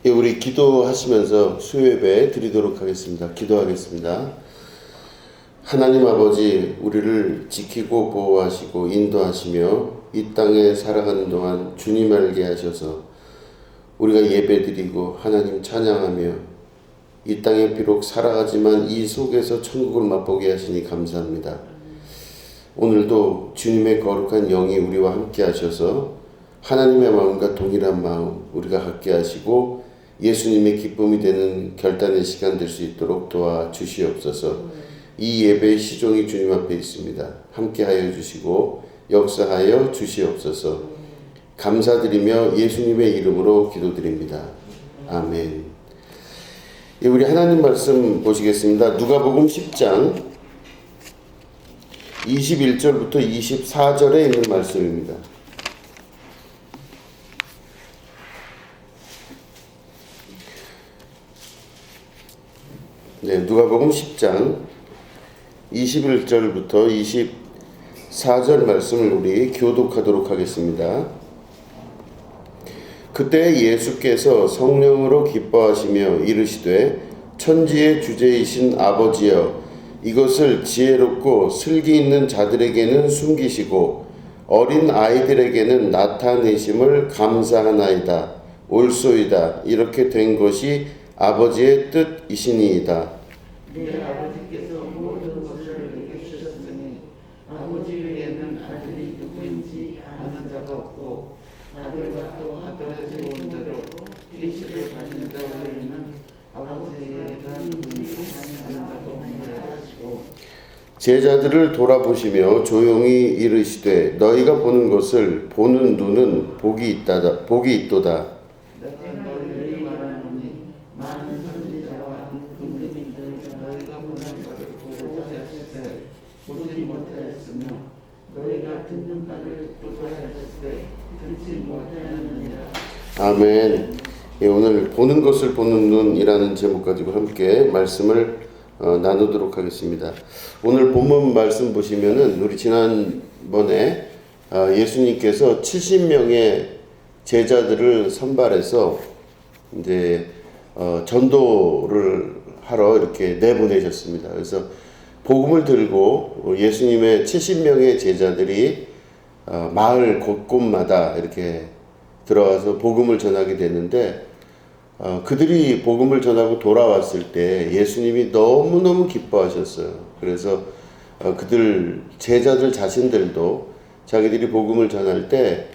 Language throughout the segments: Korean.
예, 우리 기도하시면서 수요예배 드리도록 하겠습니다. 기도하겠습니다. 하나님 아버지, 우리를 지키고 보호하시고 인도하시며 이 땅에 살아가는 동안 주님 알게 하셔서 우리가 예배드리고 하나님 찬양하며 이 땅에 비록 살아가지만 이 속에서 천국을 맛보게 하시니 감사합니다. 오늘도 주님의 거룩한 영이 우리와 함께 하셔서 하나님의 마음과 동일한 마음 우리가 갖게 하시고 예수님의 기쁨이 되는 결단의 시간 될 수 있도록 도와주시옵소서. 이 예배의 시종이 주님 앞에 있습니다. 함께하여 주시고 역사하여 주시옵소서. 감사드리며 예수님의 이름으로 기도드립니다. 아멘. 예, 우리 하나님 말씀 보시겠습니다. 누가복음 10장 21절부터 24절에 있는 말씀입니다. 네, 누가복음 10장 21절부터 24절 말씀을 우리 교독하도록 하겠습니다. 그때 예수께서 성령으로 기뻐하시며 이르시되 천지의 주제이신 아버지여 이것을 지혜롭고 슬기 있는 자들에게는 숨기시고 어린 아이들에게는 나타내심을 감사하나이다. 옳소이다. 이렇게 된 것이 아버지의 뜻이시니이다. 내 아버지께서 모든 것을 내게 주셨으니 아버지 외에는 아들이 누구인지 아는 자가 없고 아들과 또 아들의 좋은 대로 계시를 받는 자에게는 아버지에 대한 분이 아는다고 말하시고 제자들을 돌아보시며 조용히 이르시되 너희가 보는 것을 보는 눈은 복이 있도다. 너희들이 말하노니 많은 선지자와 임금님들 너희가 보는 것을 보고자 하셨을 보지 못하였으며 너희가 듣는 바를 보고자 하셨을 듣지 못하였느니라. 아멘. 예, 오늘 보는 것을 보는 눈이라는 제목 가지고 함께 말씀을 나누도록 하겠습니다. 오늘 본문 말씀 보시면은 우리 지난번에 예수님께서 70명의 제자들을 선발해서 이제 전도를 하러 이렇게 내보내셨습니다. 그래서 복음을 들고 예수님의 70명의 제자들이 마을 곳곳마다 이렇게 들어와서 복음을 전하게 되는데 그들이 복음을 전하고 돌아왔을 때 예수님이 너무너무 기뻐하셨어요. 그래서 그들 제자들 자신들도 자기들이 복음을 전할 때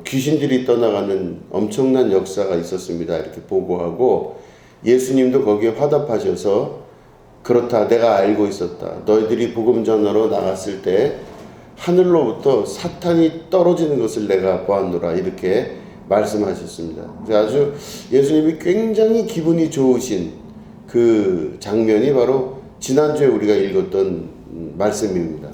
귀신들이 떠나가는 엄청난 역사가 있었습니다. 이렇게 보고하고 예수님도 거기에 화답하셔서 그렇다 내가 알고 있었다. 너희들이 복음 전하러 나갔을 때 하늘로부터 사탄이 떨어지는 것을 내가 보았노라 이렇게 말씀하셨습니다. 아주 예수님이 굉장히 기분이 좋으신 그 장면이 바로 지난주에 우리가 읽었던 말씀입니다.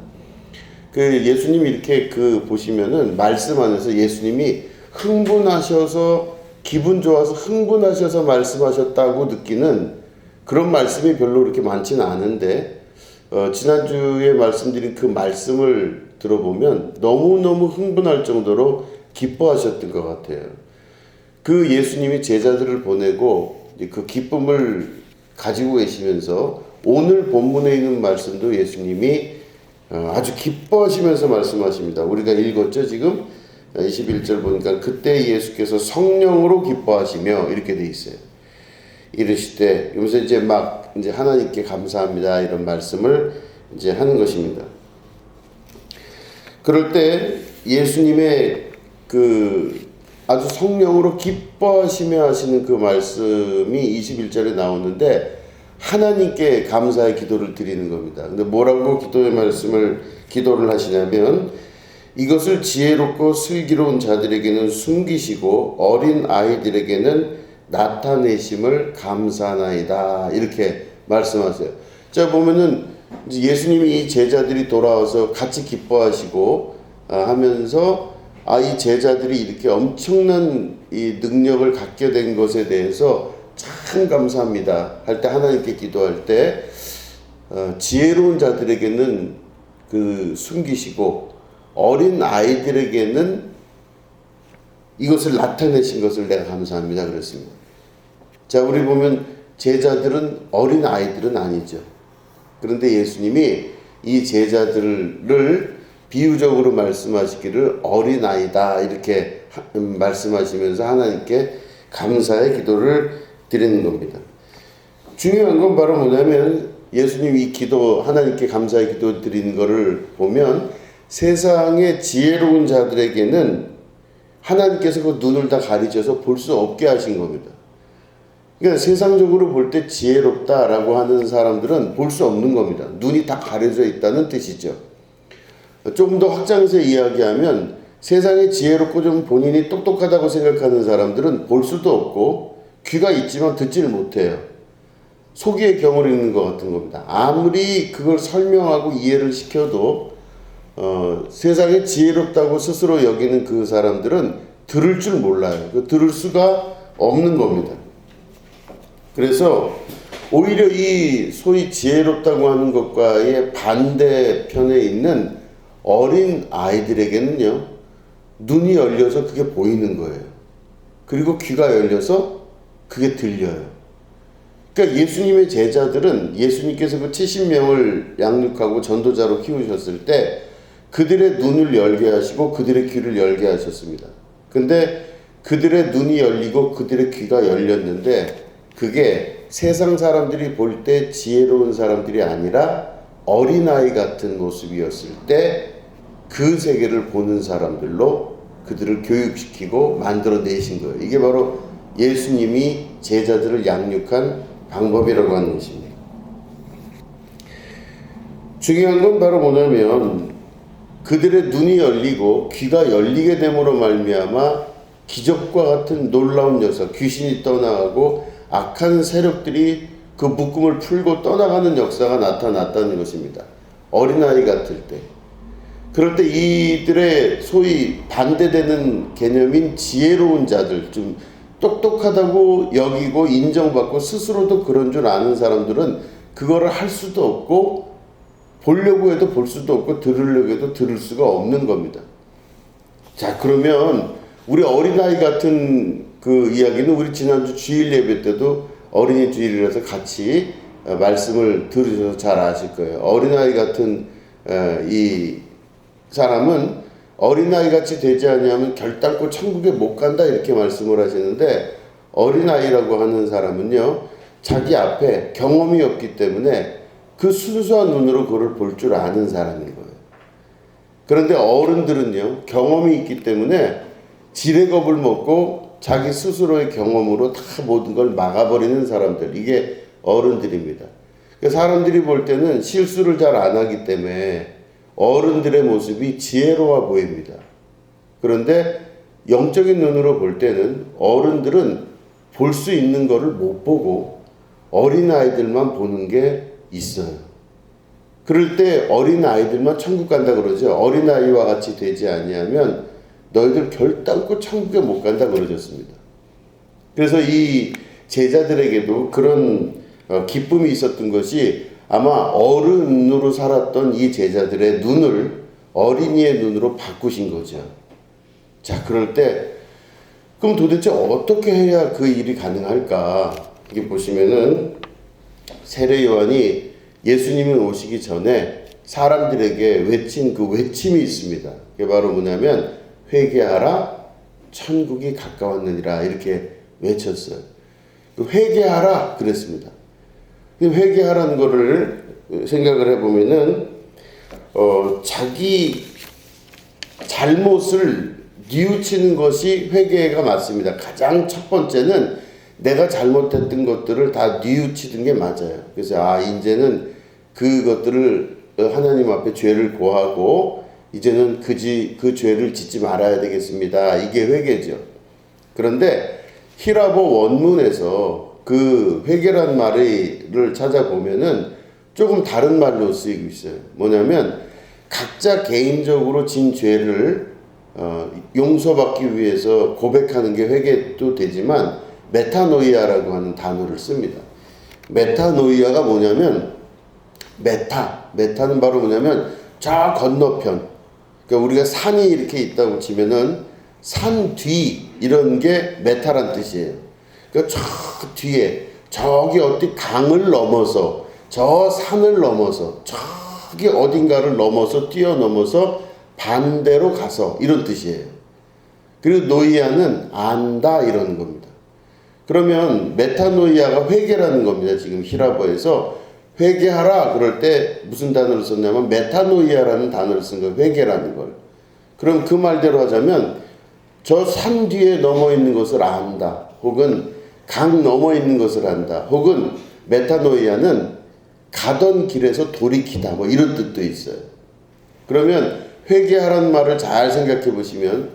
그 예수님이 이렇게 보시면은 말씀 안에서 예수님이 흥분하셔서 기분 좋아서 흥분하셔서 말씀하셨다고 느끼는 그런 말씀이 별로 그렇게 많지는 않은데 지난주에 말씀드린 그 말씀을 들어보면 너무너무 흥분할 정도로 기뻐하셨던 것 같아요. 그 예수님이 제자들을 보내고 그 기쁨을 가지고 계시면서 오늘 본문에 있는 말씀도 예수님이 아주 기뻐하시면서 말씀하십니다. 우리가 읽었죠 지금 21절 보니까 그때 예수께서 성령으로 기뻐하시며 이렇게 돼 있어요. 이르시되 여기서 이제 하나님께 감사합니다 이런 말씀을 이제 하는 것입니다. 그럴 때 예수님의 아주 성령으로 기뻐하시며 하시는 그 말씀이 21절에 나오는데 하나님께 감사의 기도를 드리는 겁니다. 근데 뭐라고 기도를 하시냐면 이것을 지혜롭고 슬기로운 자들에게는 숨기시고 어린 아이들에게는 나타내심을 감사하나이다 이렇게 말씀하세요. 자 보면은 예수님이 이 제자들이 돌아와서 같이 기뻐하시고 하면서 이 제자들이 이렇게 엄청난 이 능력을 갖게 된 것에 대해서 참 감사합니다 할 때 하나님께 기도할 때 지혜로운 자들에게는 숨기시고 어린 아이들에게는 이것을 나타내신 것을 내가 감사합니다 그랬습니다. 자, 우리 보면 제자들은 어린 아이들은 아니죠. 그런데 예수님이 이 제자들을 비유적으로 말씀하시기를 어린 아이다 이렇게 말씀하시면서 하나님께 감사의 기도를 드리는 겁니다. 중요한 건 바로 뭐냐면 예수님이 이 기도, 하나님께 감사의 기도 드리는 것을 보면 세상의 지혜로운 자들에게는 하나님께서 그 눈을 다 가리셔서 볼 수 없게 하신 겁니다. 그러니까 세상적으로 볼 때 지혜롭다라고 하는 사람들은 볼 수 없는 겁니다. 눈이 다 가려져 있다는 뜻이죠. 조금 더 확장해서 이야기하면 세상에 지혜롭고 좀 본인이 똑똑하다고 생각하는 사람들은 볼 수도 없고 귀가 있지만 듣지를 못해요. 소기의 경을 읽는 것 같은 겁니다. 아무리 그걸 설명하고 이해를 시켜도 세상에 지혜롭다고 스스로 여기는 그 사람들은 들을 줄 몰라요. 들을 수가 없는 겁니다. 그래서 오히려 이 소위 지혜롭다고 하는 것과의 반대편에 있는 어린 아이들에게는요, 눈이 열려서 그게 보이는 거예요. 그리고 귀가 열려서 그게 들려요. 그러니까 예수님의 제자들은 예수님께서 그 70명을 양육하고 전도자로 키우셨을 때 그들의 눈을 열게 하시고 그들의 귀를 열게 하셨습니다. 근데 그들의 눈이 열리고 그들의 귀가 열렸는데 그게 세상 사람들이 볼 때 지혜로운 사람들이 아니라 어린아이 같은 모습이었을 때 그 세계를 보는 사람들로 그들을 교육시키고 만들어내신 거예요. 이게 바로 예수님이 제자들을 양육한 방법이라고 하는 것입니다. 중요한 건 바로 뭐냐면 그들의 눈이 열리고 귀가 열리게 됨으로 말미암아 기적과 같은 놀라운 역사, 귀신이 떠나가고 악한 세력들이 그 묶음을 풀고 떠나가는 역사가 나타났다는 것입니다. 어린아이 같을 때. 그럴 때 이들의 소위 반대되는 개념인 지혜로운 자들, 좀 똑똑하다고 여기고 인정받고 스스로도 그런 줄 아는 사람들은 그거를 할 수도 없고 보려고 해도 볼 수도 없고 들으려고 해도 들을 수가 없는 겁니다. 자, 그러면 우리 어린아이 같은 그 이야기는 우리 지난주 주일 예배 때도 어린이 주일이라서 같이 말씀을 들으셔서 잘 아실 거예요. 어린아이 같은 이 사람은 어린아이 같이 되지 않으면 결단코 천국에 못 간다 이렇게 말씀을 하시는데 어린아이라고 하는 사람은요 자기 앞에 경험이 없기 때문에 그 순수한 눈으로 그걸 볼 줄 아는 사람인 거예요. 그런데 어른들은요 경험이 있기 때문에 지레 겁을 먹고 자기 스스로의 경험으로 다 모든 걸 막아버리는 사람들, 이게 어른들입니다. 사람들이 볼 때는 실수를 잘 안 하기 때문에 어른들의 모습이 지혜로워 보입니다. 그런데 영적인 눈으로 볼 때는 어른들은 볼 수 있는 것을 못 보고 어린아이들만 보는 게 있어요. 그럴 때 어린아이들만 천국 간다 그러죠. 어린아이와 같이 되지 아니하면 너희들 결단코 천국에 못 간다 그러셨습니다. 그래서 이 제자들에게도 그런 기쁨이 있었던 것이 아마 어른으로 살았던 이 제자들의 눈을 어린이의 눈으로 바꾸신 거죠. 자, 그럴 때 그럼 도대체 어떻게 해야 그 일이 가능할까? 이게 보시면은 세례 요한이 예수님이 오시기 전에 사람들에게 외친 그 외침이 있습니다. 그게 바로 뭐냐면 회개하라, 천국이 가까웠느니라 이렇게 외쳤어요. 회개하라 그랬습니다. 회개하라는 거를 생각을 해보면은 자기 잘못을 뉘우치는 것이 회개가 맞습니다. 가장 첫 번째는 내가 잘못했던 것들을 다 뉘우치는 게 맞아요. 그래서 이제는 그것들을 하나님 앞에 죄를 고하고 이제는 그 죄를 짓지 말아야 되겠습니다. 이게 회개죠. 그런데 히라보 원문에서 그 회개란 말을 찾아보면은 조금 다른 말로 쓰이고 있어요. 뭐냐면 각자 개인적으로 진 죄를 용서받기 위해서 고백하는 게 회개도 되지만 메타노이아라고 하는 단어를 씁니다. 메타노이아가 뭐냐면 메타는 바로 뭐냐면 저 건너편, 그러니까 우리가 산이 이렇게 있다고 치면은 산 뒤 이런 게 메타란 뜻이에요. 그 저 뒤에 저기 어디 강을 넘어서 저 산을 넘어서 저기 어딘가를 넘어서 뛰어넘어서 반대로 가서 이런 뜻이에요. 그리고 노이아는 안다 이러는 겁니다. 그러면 메타노이아가 회개라는 겁니다. 지금 히라보에서 회개하라 그럴 때 무슨 단어를 썼냐면 메타노이아라는 단어를 쓴 거예요. 회개라는 걸. 그럼 그 말대로 하자면 저 산 뒤에 넘어 있는 것을 안다. 혹은 강 넘어 있는 것을 안다. 혹은 메타노이아는 가던 길에서 돌이키다. 뭐 이런 뜻도 있어요. 그러면 회개하라는 말을 잘 생각해 보시면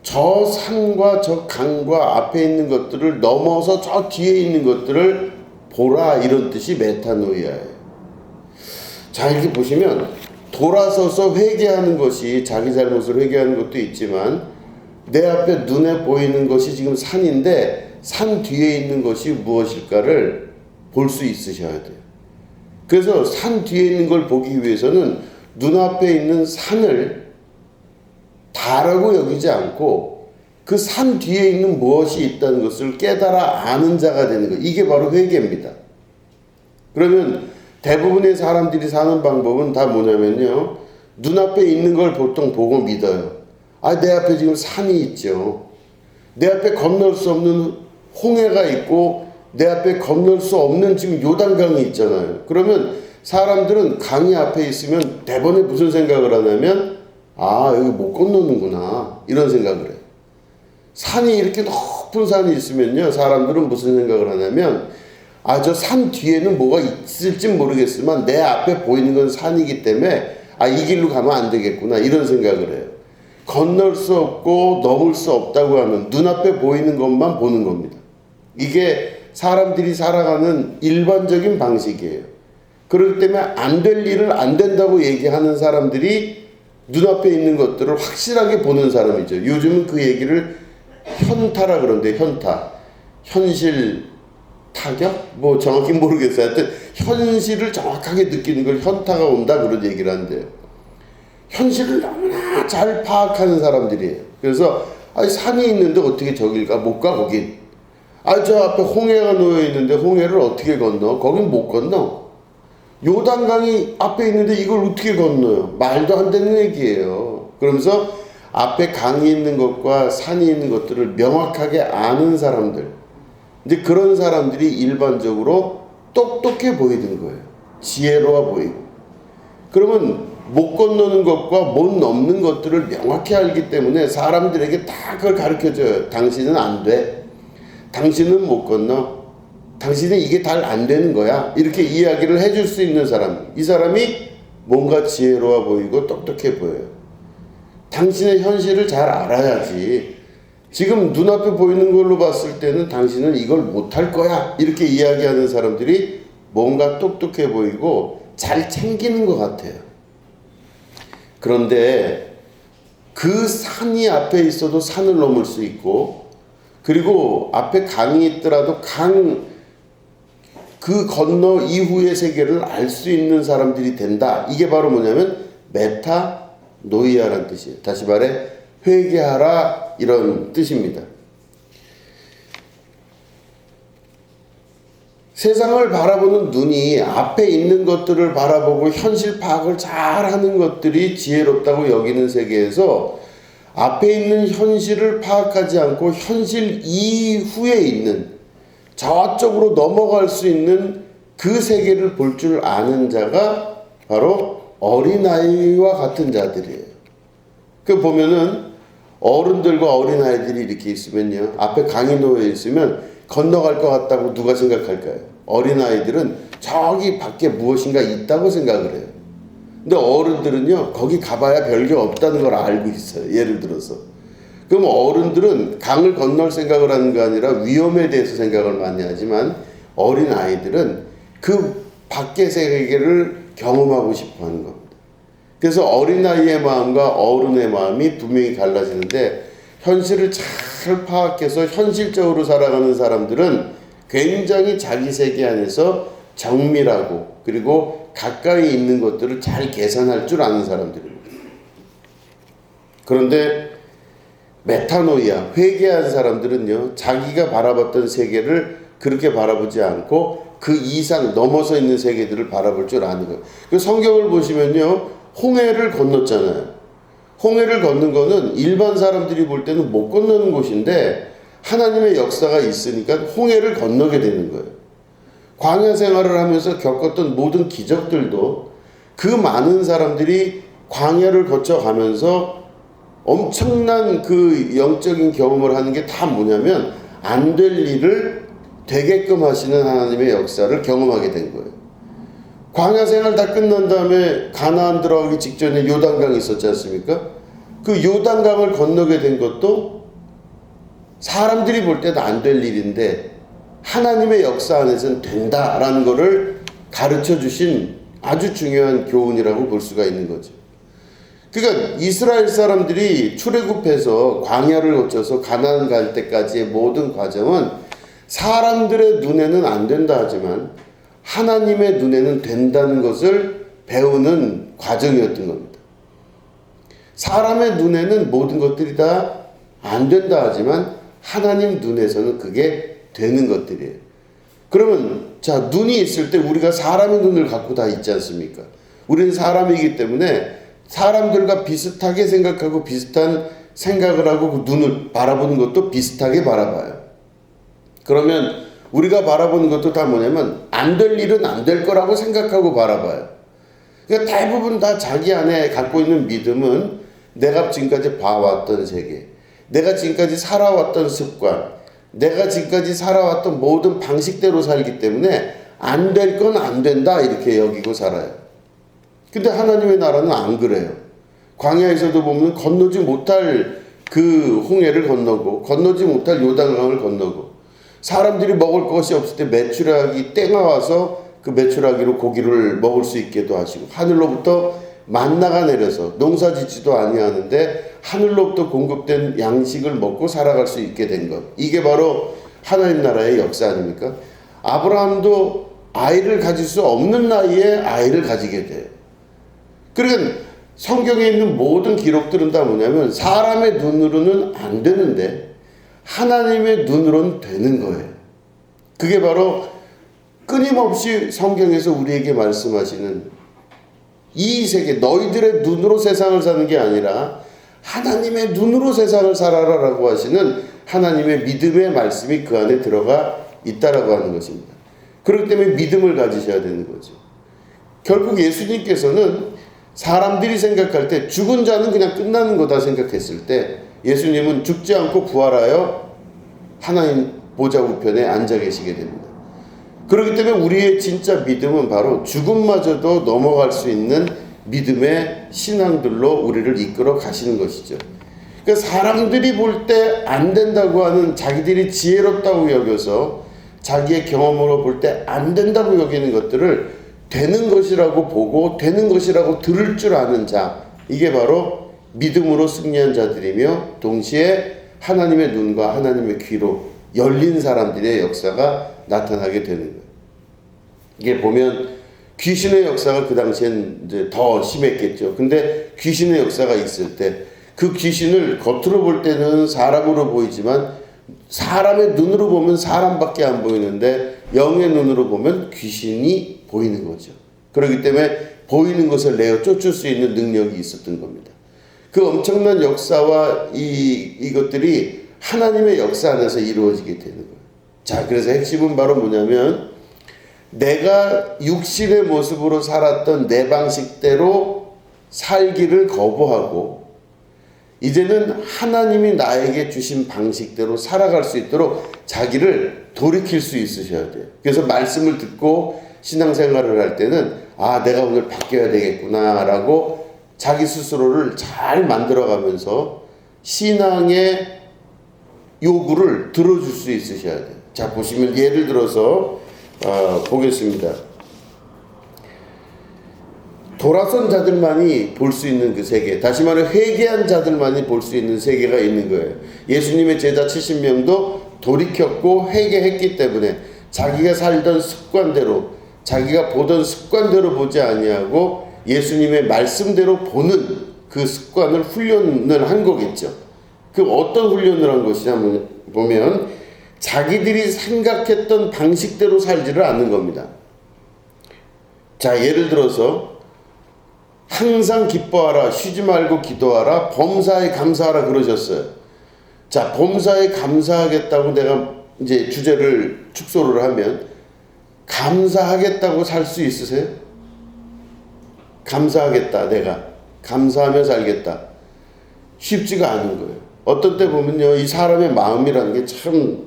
저 산과 저 강과 앞에 있는 것들을 넘어서 저 뒤에 있는 것들을 보라 이런 뜻이 메타노이아예요. 자 이렇게 보시면 돌아서서 회개하는 것이 자기 잘못을 회개하는 것도 있지만 내 앞에 눈에 보이는 것이 지금 산인데 산 뒤에 있는 것이 무엇일까를 볼 수 있으셔야 돼요. 그래서 산 뒤에 있는 걸 보기 위해서는 눈앞에 있는 산을 다라고 여기지 않고 그 산 뒤에 있는 무엇이 있다는 것을 깨달아 아는 자가 되는 것. 이게 바로 회개입니다. 그러면 대부분의 사람들이 사는 방법은 다 뭐냐면요. 눈앞에 있는 걸 보통 보고 믿어요. 아, 내 앞에 지금 산이 있죠. 내 앞에 건널 수 없는 홍해가 있고 내 앞에 건널 수 없는 지금 요단강이 있잖아요. 그러면 사람들은 강이 앞에 있으면 대번에 무슨 생각을 하냐면 아, 여기 못 건너는구나. 이런 생각을 해요. 산이 이렇게 높은 산이 있으면요. 사람들은 무슨 생각을 하냐면 아, 저 산 뒤에는 뭐가 있을지 모르겠지만 내 앞에 보이는 건 산이기 때문에 아, 이 길로 가면 안 되겠구나. 이런 생각을 해요. 건널 수 없고 넘을 수 없다고 하면 눈앞에 보이는 것만 보는 겁니다. 이게 사람들이 살아가는 일반적인 방식이에요. 그렇기 때문에 안 될 일을 안 된다고 얘기하는 사람들이 눈앞에 있는 것들을 확실하게 보는 사람이죠. 요즘은 그 얘기를 현타라 그러는데 현타. 현실 타격? 뭐 정확히 모르겠어요. 하여튼 현실을 정확하게 느끼는 걸 현타가 온다 그런 얘기를 하는데요. 현실을 너무나 잘 파악하는 사람들이에요. 그래서 아니, 산이 있는데 어떻게 저길 가? 못 가 거긴. 아, 저 앞에 홍해가 놓여 있는데 홍해를 어떻게 건너? 거긴 못 건너. 요단강이 앞에 있는데 이걸 어떻게 건너요? 말도 안 되는 얘기예요. 그러면서 앞에 강이 있는 것과 산이 있는 것들을 명확하게 아는 사람들. 이제 그런 사람들이 일반적으로 똑똑해 보이는 거예요. 지혜로워 보이고. 그러면 못 건너는 것과 못 넘는 것들을 명확히 알기 때문에 사람들에게 다 그걸 가르쳐줘요. 당신은 안 돼. 당신은 못 건너. 당신은 이게 잘 안 되는 거야. 이렇게 이야기를 해줄 수 있는 사람. 이 사람이 뭔가 지혜로워 보이고 똑똑해 보여요. 당신의 현실을 잘 알아야지. 지금 눈앞에 보이는 걸로 봤을 때는 당신은 이걸 못할 거야. 이렇게 이야기하는 사람들이 뭔가 똑똑해 보이고 잘 챙기는 것 같아요. 그런데 그 산이 앞에 있어도 산을 넘을 수 있고 그리고 앞에 강이 있더라도 그 건너 이후의 세계를 알 수 있는 사람들이 된다. 이게 바로 뭐냐면 메타노이아라는 뜻이에요. 다시 말해 회개하라 이런 뜻입니다. 세상을 바라보는 눈이 앞에 있는 것들을 바라보고 현실 파악을 잘하는 것들이 지혜롭다고 여기는 세계에서 앞에 있는 현실을 파악하지 않고 현실 이후에 있는 저쪽으로 넘어갈 수 있는 그 세계를 볼 줄 아는 자가 바로 어린아이와 같은 자들이에요. 그 보면은 어른들과 어린아이들이 이렇게 있으면요. 앞에 강이 놓여 있으면 건너갈 것 같다고 누가 생각할까요? 어린아이들은 저기 밖에 무엇인가 있다고 생각을 해요. 근데 어른들은요. 거기 가봐야 별게 없다는 걸 알고 있어요. 예를 들어서. 그럼 어른들은 강을 건널 생각을 하는 게 아니라 위험에 대해서 생각을 많이 하지만 어린아이들은 그 밖의 세계를 경험하고 싶어 하는 겁니다. 그래서 어린아이의 마음과 어른의 마음이 분명히 갈라지는데 현실을 잘 파악해서 현실적으로 살아가는 사람들은 굉장히 자기 세계 안에서 정밀하고 그리고 가까이 있는 것들을 잘 계산할 줄 아는 사람들입니다. 그런데 메타노이아, 회개한 사람들은요, 자기가 바라봤던 세계를 그렇게 바라보지 않고 그 이상 넘어서 있는 세계들을 바라볼 줄 아는 거예요. 그 성경을 보시면요, 홍해를 건넜잖아요. 홍해를 걷는 거는 일반 사람들이 볼 때는 못 건너는 곳인데 하나님의 역사가 있으니까 홍해를 건너게 되는 거예요. 광야 생활을 하면서 겪었던 모든 기적들도 그 많은 사람들이 광야를 거쳐가면서 엄청난 그 영적인 경험을 하는 게 다 뭐냐면 안 될 일을 되게끔 하시는 하나님의 역사를 경험하게 된 거예요. 광야 생활 다 끝난 다음에 가나안 들어가기 직전에 요단강이 있었지 않습니까? 그 요단강을 건너게 된 것도 사람들이 볼 때는 안 될 일인데 하나님의 역사 안에서는 된다라는 것을 가르쳐 주신 아주 중요한 교훈이라고 볼 수가 있는 거죠. 그러니까 이스라엘 사람들이 출애굽해서 광야를 거쳐서 가나안 갈 때까지의 모든 과정은 사람들의 눈에는 안 된다 하지만 하나님의 눈에는 된다는 것을 배우는 과정이었던 겁니다. 사람의 눈에는 모든 것들이 다 안 된다 하지만 하나님 눈에서는 그게 되는 것들이에요. 그러면 자, 눈이 있을 때 우리가 사람의 눈을 갖고 다 있지 않습니까? 우리는 사람이기 때문에 사람들과 비슷하게 생각하고 비슷한 생각을 하고 그 눈을 바라보는 것도 비슷하게 바라봐요. 그러면 우리가 바라보는 것도 다 뭐냐면 안 될 일은 안 될 거라고 생각하고 바라봐요. 그러니까 대부분 다 자기 안에 갖고 있는 믿음은 내가 지금까지 봐왔던 세계, 내가 지금까지 살아왔던 습관, 내가 지금까지 살아왔던 모든 방식대로 살기 때문에 안 될 건 안 된다 이렇게 여기고 살아요. 근데 하나님의 나라는 안 그래요. 광야에서도 보면 건너지 못할 그 홍해를 건너고 건너지 못할 요단강을 건너고 사람들이 먹을 것이 없을 때 메추라기 떼가 와서 그 메추라기로 고기를 먹을 수 있게도 하시고 하늘로부터 만나가 내려서 농사짓지도 아니하는데 하늘로부터 공급된 양식을 먹고 살아갈 수 있게 된 것. 이게 바로 하나님 나라의 역사 아닙니까? 아브라함도 아이를 가질 수 없는 나이에 아이를 가지게 돼요. 그러니까 성경에 있는 모든 기록들은 다 뭐냐면 사람의 눈으로는 안 되는데 하나님의 눈으로는 되는 거예요. 그게 바로 끊임없이 성경에서 우리에게 말씀하시는 이 세계, 너희들의 눈으로 세상을 사는 게 아니라 하나님의 눈으로 세상을 살아라라고 하시는 하나님의 믿음의 말씀이 그 안에 들어가 있다라고 하는 것입니다. 그렇기 때문에 믿음을 가지셔야 되는 거죠. 결국 예수님께서는 사람들이 생각할 때 죽은 자는 그냥 끝나는 거다 생각했을 때 예수님은 죽지 않고 부활하여 하나님 보좌 우편에 앉아 계시게 됩니다. 그렇기 때문에 우리의 진짜 믿음은 바로 죽음마저도 넘어갈 수 있는 믿음의 신앙들로 우리를 이끌어 가시는 것이죠. 그러니까 사람들이 볼 때 안 된다고 하는 자기들이 지혜롭다고 여겨서 자기의 경험으로 볼 때 안 된다고 여기는 것들을 되는 것이라고 보고 되는 것이라고 들을 줄 아는 자, 이게 바로 믿음으로 승리한 자들이며 동시에 하나님의 눈과 하나님의 귀로 열린 사람들의 역사가 나타나게 되는 거예요. 이게 보면 귀신의 역사가 그 당시엔 이제 더 심했겠죠. 근데 귀신의 역사가 있을 때 그 귀신을 겉으로 볼 때는 사람으로 보이지만 사람의 눈으로 보면 사람밖에 안 보이는데 영의 눈으로 보면 귀신이 보이는 거죠. 그렇기 때문에 보이는 것을 내어 쫓을 수 있는 능력이 있었던 겁니다. 그 엄청난 역사와 이것들이 하나님의 역사 안에서 이루어지게 되는 거예요. 자, 그래서 핵심은 바로 뭐냐면 내가 육신의 모습으로 살았던 내 방식대로 살기를 거부하고 이제는 하나님이 나에게 주신 방식대로 살아갈 수 있도록 자기를 돌이킬 수 있으셔야 돼요. 그래서 말씀을 듣고 신앙생활을 할 때는 아, 내가 오늘 바뀌어야 되겠구나 라고 자기 스스로를 잘 만들어가면서 신앙의 요구를 들어줄 수 있으셔야 돼요. 자, 보시면 예를 들어서 보겠습니다. 돌아선 자들만이 볼 수 있는 그 세계, 다시 말해 회개한 자들만이 볼 수 있는 세계가 있는 거예요. 예수님의 제자 70명도 돌이켰고 회개했기 때문에 자기가 살던 습관대로, 자기가 보던 습관대로 보지 아니하고 예수님의 말씀대로 보는 그 습관을 훈련을 한 거겠죠. 그 어떤 훈련을 한 것이냐 보면 자기들이 생각했던 방식대로 살지를 않는 겁니다. 자, 예를 들어서 항상 기뻐하라, 쉬지 말고 기도하라, 범사에 감사하라 그러셨어요. 자, 범사에 감사하겠다고 내가 이제 주제를 축소를 하면 감사하겠다고 살 수 있으세요? 감사하겠다, 내가 감사하며 살겠다. 쉽지가 않은 거예요. 어떤 때 보면요, 이 사람의 마음이라는 게 참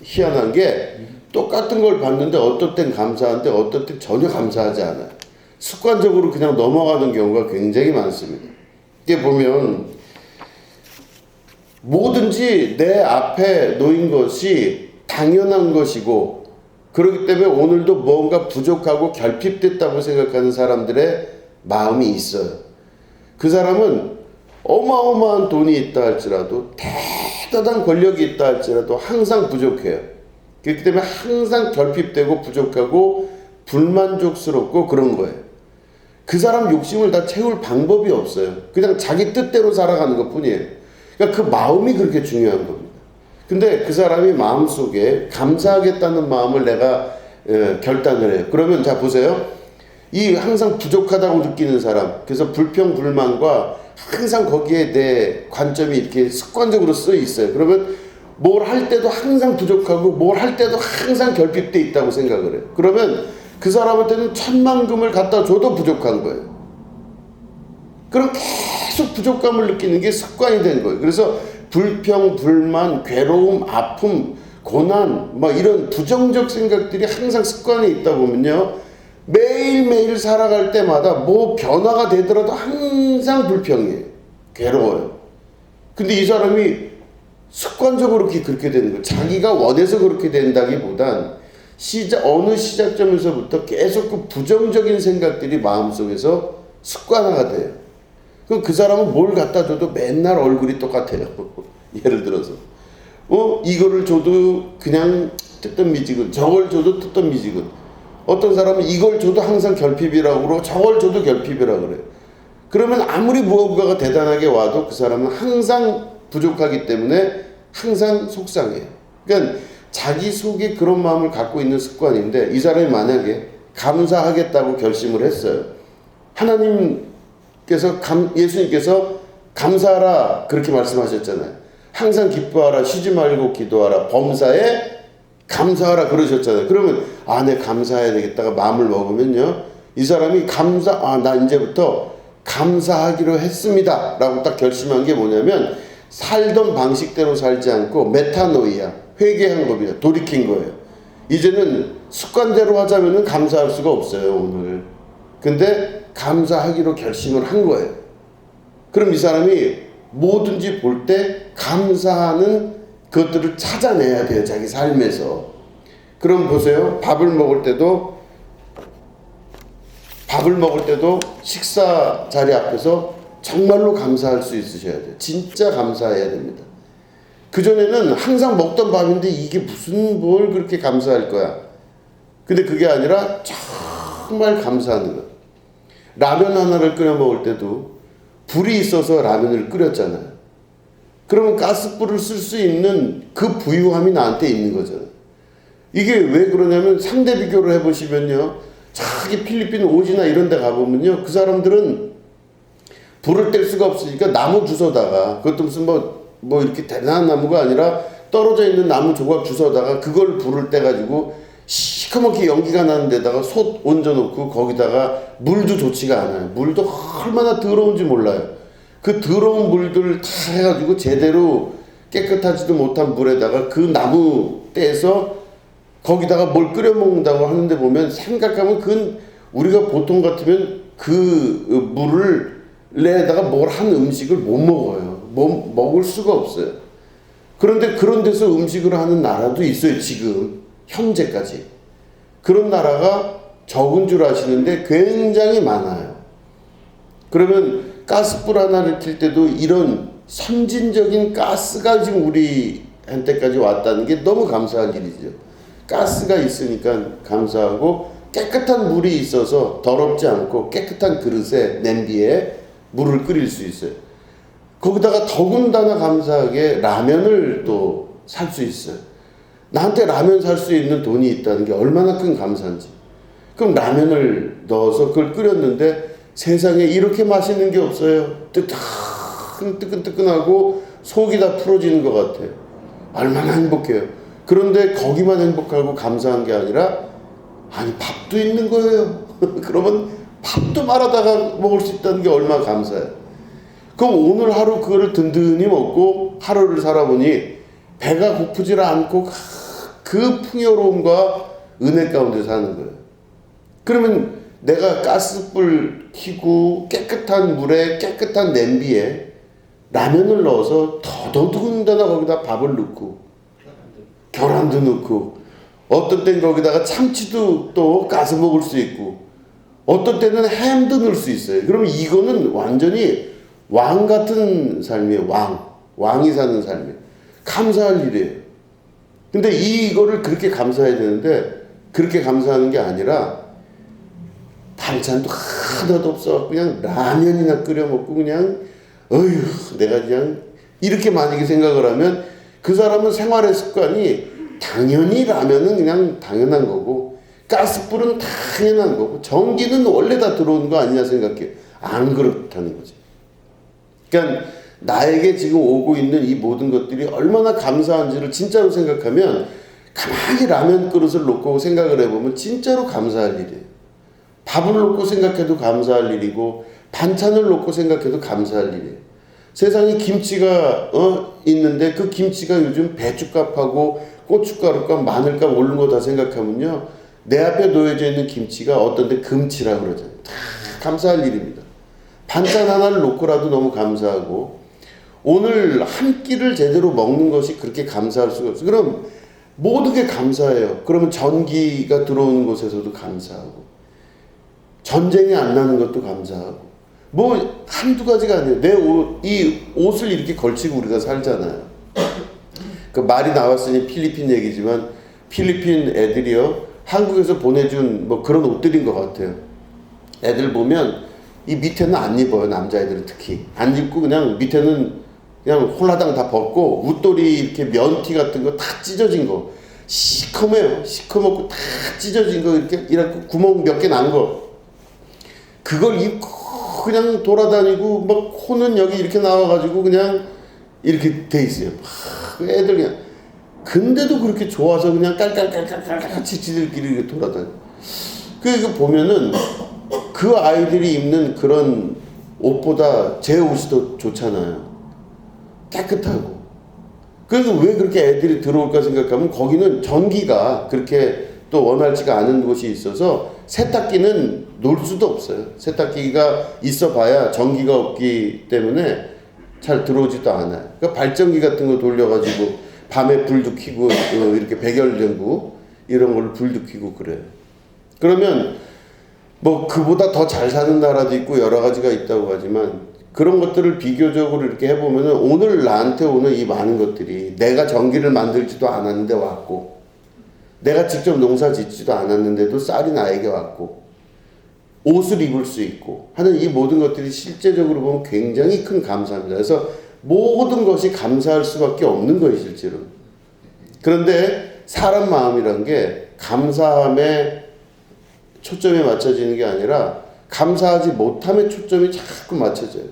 희한한 게 똑같은 걸 봤는데 어떨 땐 감사한데 어떨 땐 전혀 감사하지 않아요. 습관적으로 그냥 넘어가는 경우가 굉장히 많습니다. 이게 보면 뭐든지 내 앞에 놓인 것이 당연한 것이고 그렇기 때문에 오늘도 뭔가 부족하고 결핍됐다고 생각하는 사람들의 마음이 있어요. 그 사람은 어마어마한 돈이 있다 할지라도 대단한 권력이 있다 할지라도 항상 부족해요. 그렇기 때문에 항상 결핍되고 부족하고 불만족스럽고 그런 거예요. 그 사람 욕심을 다 채울 방법이 없어요. 그냥 자기 뜻대로 살아가는 것 뿐이에요. 그러니까 그 마음이 그렇게 중요한 겁니다. 근데 그 사람이 마음속에 감사하겠다는 마음을 내가 결단을 해요. 그러면 자 보세요. 이 항상 부족하다고 느끼는 사람, 그래서 불평불만과 항상 거기에 내 관점이 이렇게 습관적으로 쓰여 있어요. 그러면 뭘 할 때도 항상 부족하고 뭘 할 때도 항상 결핍돼 있다고 생각을 해요. 그러면 그 사람한테는 천만금을 갖다 줘도 부족한 거예요. 그럼 계속 부족감을 느끼는 게 습관이 된 거예요. 그래서 불평, 불만, 괴로움, 아픔, 고난, 막 이런 부정적 생각들이 항상 습관에 있다 보면요. 매일매일 살아갈 때마다 뭐 변화가 되더라도 항상 불평이에요. 괴로워요. 근데 이 사람이 습관적으로 그렇게 되는 거예요. 자기가 원해서 그렇게 된다기보단 어느 시작점에서부터 계속 그 부정적인 생각들이 마음속에서 습관화가 돼요. 그럼 그 사람은 뭘 갖다 줘도 맨날 얼굴이 똑같아요. 예를 들어서 이거를 줘도 그냥 뜨던 미지근, 저걸 줘도 뜨던 미지근. 어떤 사람은 이걸 줘도 항상 결핍이라고 그러고 저걸 줘도 결핍이라고 그래요. 그러면 아무리 무언가가 대단하게 와도 그 사람은 항상 부족하기 때문에 항상 속상해요. 그러니까 자기 속에 그런 마음을 갖고 있는 습관인데 이 사람이 만약에 감사하겠다고 결심을 했어요. 예수님께서 감사하라 그렇게 말씀하셨잖아요. 항상 기뻐하라, 쉬지 말고 기도하라, 범사에 감사하라 그러셨잖아요. 그러면 내 감사해야 되겠다가 마음을 먹으면요. 이 사람이 나 이제부터 감사하기로 했습니다 라고 딱 결심한 게 뭐냐면 살던 방식대로 살지 않고 메타노이아, 회개한 겁니다. 돌이킨 거예요. 이제는 습관대로 하자면은 감사할 수가 없어요, 오늘. 근데 감사하기로 결심을 한 거예요. 그럼 이 사람이 뭐든지 볼 때 감사하는 그것들을 찾아내야 돼요, 자기 삶에서. 그럼 보세요. 밥을 먹을 때도 식사 자리 앞에서 정말로 감사할 수 있으셔야 돼요. 진짜 감사해야 됩니다. 그전에는 항상 먹던 밥인데 이게 뭘 그렇게 감사할 거야. 근데 그게 아니라 정말 감사하는 거예요. 라면 하나를 끓여 먹을 때도 불이 있어서 라면을 끓였잖아요. 그러면 가스불을 쓸 수 있는 그 부유함이 나한테 있는 거잖아요. 이게 왜 그러냐면 상대 비교를 해보시면요. 저기 필리핀 오지나 이런 데 가보면요. 그 사람들은 불을 뗄 수가 없으니까 나무 주워다가, 그것도 무슨 뭐 이렇게 대단한 나무가 아니라 떨어져 있는 나무 조각 주워다가 그걸 불을 떼가지고 시커멓게 연기가 나는 데다가 솥 얹어놓고 거기다가 물도 좋지가 않아요. 물도 얼마나 더러운지 몰라요. 그 더러운 물들 다 해가지고 제대로 깨끗하지도 못한 물에다가 그 나무 떼서 거기다가 뭘 끓여 먹는다고 하는데 보면 생각하면 그건 우리가 보통 같으면 그 물을 내다가 뭘 한 음식을 못 먹어요. 먹을 수가 없어요. 그런데 그런 데서 음식을 하는 나라도 있어요. 지금 현재까지. 그런 나라가 적은 줄 아시는데 굉장히 많아요. 그러면 가스불 하나를 킬 때도 이런 선진적인 가스가 지금 우리한테까지 왔다는 게 너무 감사할 일이죠. 가스가 있으니까 감사하고 깨끗한 물이 있어서 더럽지 않고 깨끗한 그릇에 냄비에 물을 끓일 수 있어요. 거기다가 더군다나 감사하게 라면을 또 살 수 있어요. 나한테 라면 살 수 있는 돈이 있다는 게 얼마나 큰 감사인지. 그럼 라면을 넣어서 그걸 끓였는데 세상에 이렇게 맛있는 게 없어요. 뜨끈뜨끈하고 속이 다 풀어지는 것 같아요. 얼마나 행복해요. 그런데 거기만 행복하고 감사한 게 아니라 아니 밥도 있는 거예요. 그러면 밥도 말아다가 먹을 수 있다는 게 얼마나 감사해요. 그럼 오늘 하루 그거를 든든히 먹고 하루를 살아보니 배가 고프질 않고 그 풍요로움과 은혜 가운데 사는 거예요. 그러면 내가 가스불 켜고 깨끗한 물에 깨끗한 냄비에 라면을 넣어서 더더군다나 거기다 밥을 넣고 계란도 넣고 어떤 때는 거기다가 참치도 또 까서 먹을 수 있고 어떤 때는 햄도 넣을 수 있어요. 그러면 이거는 완전히 왕 같은 삶이에요. 왕이 사는 삶이에요. 감사할 일이에요. 근데 이거를 그렇게 감사해야 되는데 그렇게 감사하는 게 아니라 반찬도 하나도 없어 그냥 라면이나 끓여 먹고 그냥 어휴 내가 그냥 이렇게 만약에 생각을 하면 그 사람은 생활의 습관이 당연히 라면은 그냥 당연한 거고 가스불은 당연한 거고 전기는 원래 다 들어오는 거 아니냐 생각해요. 안 그렇다는 거지. 그러니까 나에게 지금 오고 있는 이 모든 것들이 얼마나 감사한지를 진짜로 생각하면 가만히 라면 그릇을 놓고 생각을 해보면 진짜로 감사할 일이에요. 밥을 놓고 생각해도 감사할 일이고 반찬을 놓고 생각해도 감사할 일이에요. 세상에 김치가 있는데 그 김치가 요즘 배춧값하고 고춧가루값 마늘값 오른 거 다 생각하면요 내 앞에 놓여져 있는 김치가 어떤 데 금치라고 그러잖아요. 다 감사할 일입니다. 반찬 하나를 놓고라도 너무 감사하고 오늘 한 끼를 제대로 먹는 것이 그렇게 감사할 수가 없어요. 그럼 모든 게 감사해요. 그러면 전기가 들어오는 곳에서도 감사하고 전쟁이 안 나는 것도 감사하고 뭐 한두 가지가 아니에요. 이 옷을 이렇게 걸치고 우리가 살잖아요. 그 말이 나왔으니 필리핀 얘기지만 필리핀 애들이요 한국에서 보내준 뭐 그런 옷들인 것 같아요. 애들 보면 이 밑에는 안 입어요. 남자애들은 특히 안 입고 그냥 밑에는 그냥 홀라당 다 벗고 웃돌이 이렇게 면티 같은 거 다 찢어진 거 시커매요. 시커멓고 다 찢어진 거 이렇게 구멍 몇 개 난 거 그걸 입고 그냥 돌아다니고 막 코는 여기 이렇게 나와가지고 그냥 이렇게 돼 있어요. 애들 그냥 근데도 그렇게 좋아서 그냥 깔깔깔깔깔 지들끼리 이렇게 돌아다녀. 그 보면은 그 아이들이 입는 그런 옷보다 제 옷이 더 좋잖아요. 깨끗하고. 그래서 왜 그렇게 애들이 들어올까 생각하면 거기는 전기가 그렇게 또 원활치가 않은 곳이 있어서 세탁기는 놓을 수도 없어요. 세탁기가 있어 봐야 전기가 없기 때문에 잘 들어오지도 않아요. 그러니까 발전기 같은 거 돌려가지고 밤에 불도 켜고 이렇게 백열전구 이런 걸 불도 켜고 그래요. 그러면 뭐 그보다 더 잘 사는 나라도 있고 여러 가지가 있다고 하지만 그런 것들을 비교적으로 이렇게 해보면은 오늘 나한테 오는 이 많은 것들이 내가 전기를 만들지도 않았는데 왔고 내가 직접 농사 짓지도 않았는데도 쌀이 나에게 왔고 옷을 입을 수 있고 하는 이 모든 것들이 실제적으로 보면 굉장히 큰 감사입니다. 그래서 모든 것이 감사할 수밖에 없는 거예요, 실제로. 그런데 사람 마음이란 게 감사함에 초점이 맞춰지는 게 아니라 감사하지 못함에 초점이 자꾸 맞춰져요.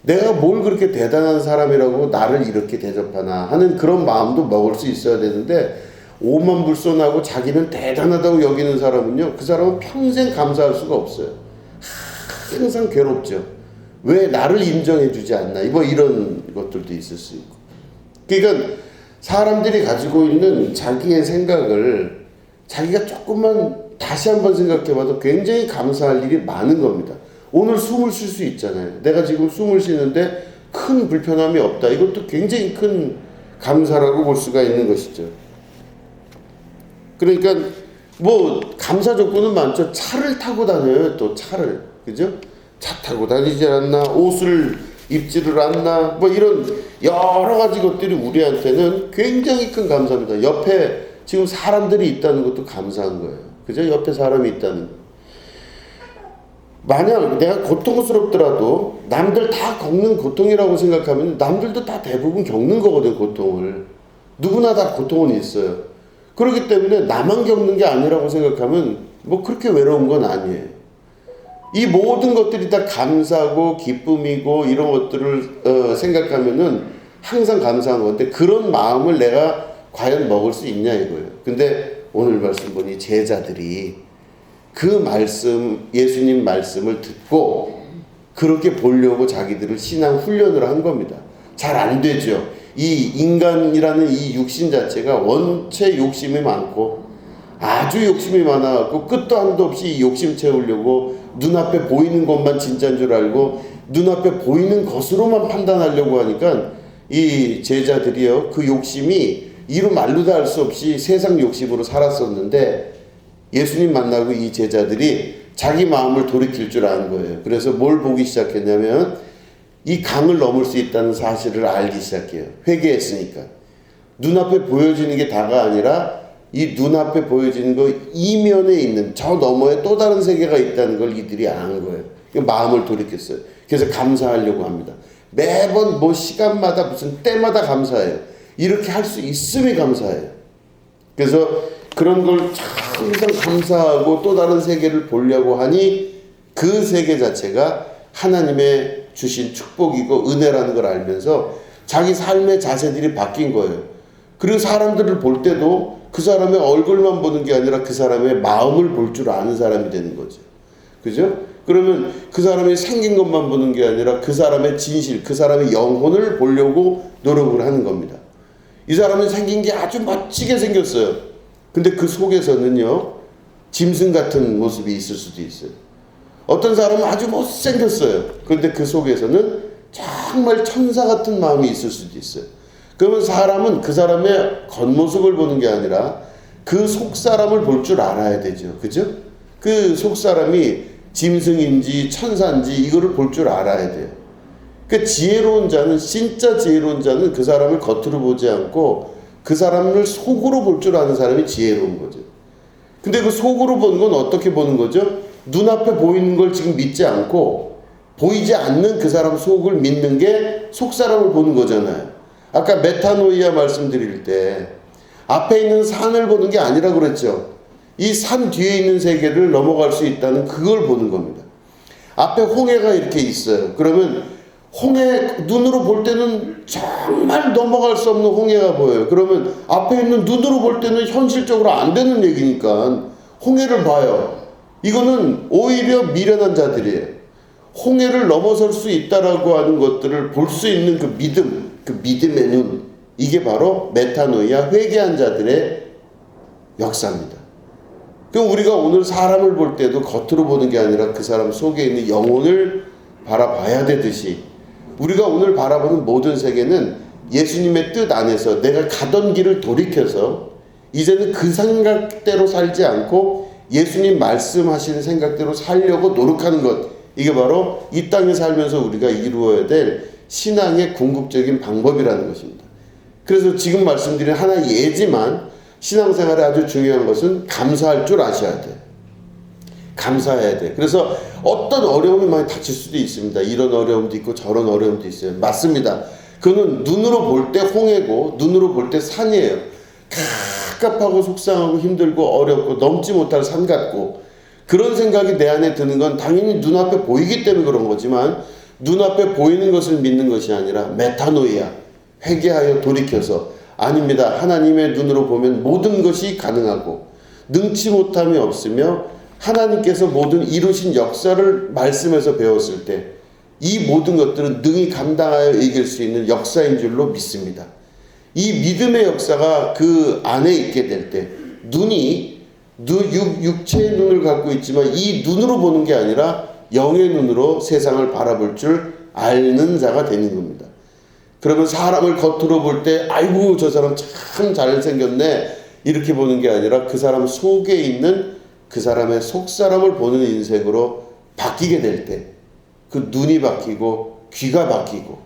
내가 뭘 그렇게 대단한 사람이라고 나를 이렇게 대접하나 하는 그런 마음도 먹을 수 있어야 되는데 오만불손하고 자기는 대단하다고 여기는 사람은요, 그 사람은 평생 감사할 수가 없어요. 항상 괴롭죠. 왜 나를 인정해주지 않나? 뭐 이런 것들도 있을 수 있고. 그러니까 사람들이 가지고 있는 자기의 생각을 자기가 조금만 다시 한번 생각해봐도 굉장히 감사할 일이 많은 겁니다. 오늘 숨을 쉴 수 있잖아요. 내가 지금 숨을 쉬는데 큰 불편함이 없다. 이것도 굉장히 큰 감사라고 볼 수가 있는 것이죠. 그러니까 뭐 감사 조건은 많죠. 차를 타고 다녀요. 또 차를. 그죠? 차 타고 다니지 않나, 옷을 입지를 않나, 뭐 이런 여러 가지 것들이 우리한테는 굉장히 큰 감사입니다. 옆에 지금 사람들이 있다는 것도 감사한 거예요. 그죠? 옆에 사람이 있다는 거. 만약 내가 고통스럽더라도 남들 다 겪는 고통이라고 생각하면 남들도 다 대부분 겪는 거거든, 고통을. 누구나 다 고통은 있어요. 그렇기 때문에 나만 겪는 게 아니라고 생각하면 뭐 그렇게 외로운 건 아니에요. 이 모든 것들이 다 감사고 기쁨이고 이런 것들을 생각하면은 항상 감사한 건데, 그런 마음을 내가 과연 먹을 수 있냐 이거예요. 근데 오늘 말씀 보니 제자들이 그 말씀, 예수님 말씀을 듣고 그렇게 보려고 자기들을 신앙 훈련을 한 겁니다. 잘 안 되죠. 이 인간이라는 이 육신 자체가 원체 욕심이 많고 아주 욕심이 많아갖고 끝도 한도 없이 이 욕심 채우려고 눈앞에 보이는 것만 진짜인 줄 알고 눈앞에 보이는 것으로만 판단하려고 하니까 이 제자들이요, 그 욕심이 이루 말로도 할 수 없이 세상 욕심으로 살았었는데 예수님 만나고 이 제자들이 자기 마음을 돌이킬 줄 아는 거예요. 그래서 뭘 보기 시작했냐면 이 강을 넘을 수 있다는 사실을 알기 시작해요. 회개했으니까. 눈앞에 보여지는 게 다가 아니라 이 눈앞에 보여지는 거 이면에 있는 저 너머에 또 다른 세계가 있다는 걸 이들이 아는 거예요. 마음을 돌이켰어요. 그래서 감사하려고 합니다. 매번 뭐 시간마다 무슨 때마다 감사해요. 이렇게 할 수 있음이 감사해요. 그래서 그런 걸 항상 감사하고 또 다른 세계를 보려고 하니 그 세계 자체가 하나님의 주신 축복이고 은혜라는 걸 알면서 자기 삶의 자세들이 바뀐 거예요. 그리고 사람들을 볼 때도 그 사람의 얼굴만 보는 게 아니라 그 사람의 마음을 볼 줄 아는 사람이 되는 거죠. 그죠? 그러면 그 사람이 생긴 것만 보는 게 아니라 그 사람의 진실, 그 사람의 영혼을 보려고 노력을 하는 겁니다. 이 사람은 생긴 게 아주 멋지게 생겼어요. 근데 그 속에서는요, 짐승 같은 모습이 있을 수도 있어요. 어떤 사람은 아주 못생겼어요. 그런데 그 속에서는 정말 천사 같은 마음이 있을 수도 있어요. 그러면 사람은 그 사람의 겉모습을 보는 게 아니라 그 속사람을 볼 줄 알아야 되죠. 그죠? 그 속사람이 짐승인지 천사인지 이거를 볼 줄 알아야 돼요. 그 지혜로운 자는, 진짜 지혜로운 자는 그 사람을 겉으로 보지 않고 그 사람을 속으로 볼 줄 아는 사람이 지혜로운 거죠. 근데 그 속으로 보는 건 어떻게 보는 거죠? 눈앞에 보이는 걸 지금 믿지 않고 보이지 않는 그 사람 속을 믿는 게 속사람을 보는 거잖아요. 아까 메타노이아 말씀드릴 때 앞에 있는 산을 보는 게 아니라 그랬죠. 이 산 뒤에 있는 세계를 넘어갈 수 있다는 그걸 보는 겁니다. 앞에 홍해가 이렇게 있어요. 그러면 홍해 눈으로 볼 때는 정말 넘어갈 수 없는 홍해가 보여요. 그러면 앞에 있는 눈으로 볼 때는 현실적으로 안 되는 얘기니까 홍해를 봐요. 이거는 오히려 미련한 자들이에요. 홍해를 넘어설 수 있다라고 하는 것들을 볼 수 있는 그 믿음, 그 믿음의 눈, 이게 바로 메타노이아, 회개한 자들의 역사입니다. 그럼 우리가 오늘 사람을 볼 때도 겉으로 보는 게 아니라 그 사람 속에 있는 영혼을 바라봐야 되듯이 우리가 오늘 바라보는 모든 세계는 예수님의 뜻 안에서 내가 가던 길을 돌이켜서 이제는 그 생각대로 살지 않고 예수님 말씀하시는 생각대로 살려고 노력하는 것, 이게 바로 이 땅에 살면서 우리가 이루어야 될 신앙의 궁극적인 방법이라는 것입니다. 그래서 지금 말씀드린 하나의 예지만 신앙생활에 아주 중요한 것은 감사할 줄 아셔야 돼요. 감사해야 돼요. 그래서 어떤 어려움이 많이 닥칠 수도 있습니다. 이런 어려움도 있고 저런 어려움도 있어요. 맞습니다. 그는 눈으로 볼 때 홍해고 눈으로 볼 때 산이에요. 갑갑하고 속상하고 힘들고 어렵고 넘지 못할 산 같고, 그런 생각이 내 안에 드는 건 당연히 눈앞에 보이기 때문에 그런 거지만 눈앞에 보이는 것을 믿는 것이 아니라 메타노이아, 회개하여 돌이켜서 아닙니다. 하나님의 눈으로 보면 모든 것이 가능하고 능치 못함이 없으며 하나님께서 모든 이루신 역사를 말씀에서 배웠을 때 이 모든 것들은 능히 감당하여 이길 수 있는 역사인 줄로 믿습니다. 이 믿음의 역사가 그 안에 있게 될 때 눈이 육체의 눈을 갖고 있지만 이 눈으로 보는 게 아니라 영의 눈으로 세상을 바라볼 줄 아는 자가 되는 겁니다. 그러면 사람을 겉으로 볼 때 아이고 저 사람 참 잘생겼네 이렇게 보는 게 아니라 그 사람 속에 있는 그 사람의 속사람을 보는 인생으로 바뀌게 될 때 그 눈이 바뀌고 귀가 바뀌고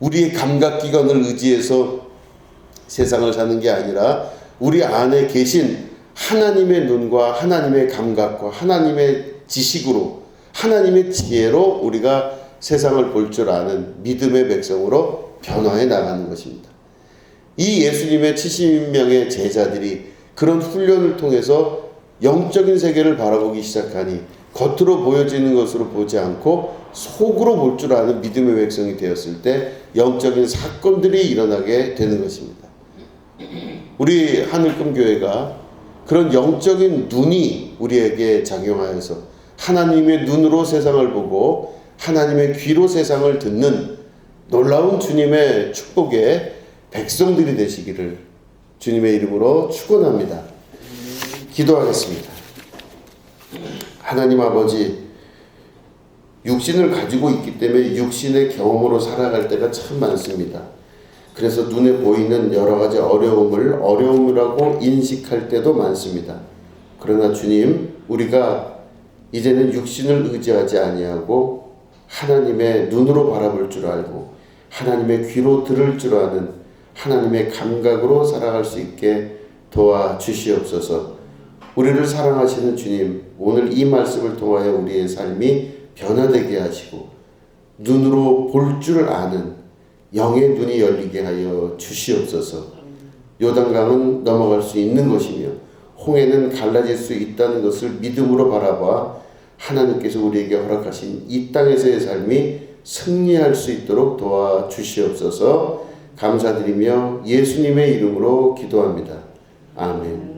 우리의 감각기관을 의지해서 세상을 사는 게 아니라 우리 안에 계신 하나님의 눈과 하나님의 감각과 하나님의 지식으로 하나님의 지혜로 우리가 세상을 볼 줄 아는 믿음의 백성으로 변화해 나가는 것입니다. 이 예수님의 70명의 제자들이 그런 훈련을 통해서 영적인 세계를 바라보기 시작하니 겉으로 보여지는 것으로 보지 않고 속으로 볼 줄 아는 믿음의 백성이 되었을 때 영적인 사건들이 일어나게 되는 것입니다. 우리 하늘금교회가 그런 영적인 눈이 우리에게 작용하여서 하나님의 눈으로 세상을 보고 하나님의 귀로 세상을 듣는 놀라운 주님의 축복의 백성들이 되시기를 주님의 이름으로 축원합니다. 기도하겠습니다. 하나님 아버지, 육신을 가지고 있기 때문에 육신의 경험으로 살아갈 때가 참 많습니다. 그래서 눈에 보이는 여러 가지 어려움을 어려움이라고 인식할 때도 많습니다. 그러나 주님, 우리가 이제는 육신을 의지하지 아니하고 하나님의 눈으로 바라볼 줄 알고 하나님의 귀로 들을 줄 아는 하나님의 감각으로 살아갈 수 있게 도와주시옵소서. 우리를 사랑하시는 주님, 오늘 이 말씀을 통하여 우리의 삶이 변화되게 하시고 눈으로 볼 줄 아는 영의 눈이 열리게 하여 주시옵소서. 요단강은 넘어갈 수 있는 것이며 홍해는 갈라질 수 있다는 것을 믿음으로 바라봐 하나님께서 우리에게 허락하신 이 땅에서의 삶이 승리할 수 있도록 도와주시옵소서. 감사드리며 예수님의 이름으로 기도합니다. 아멘.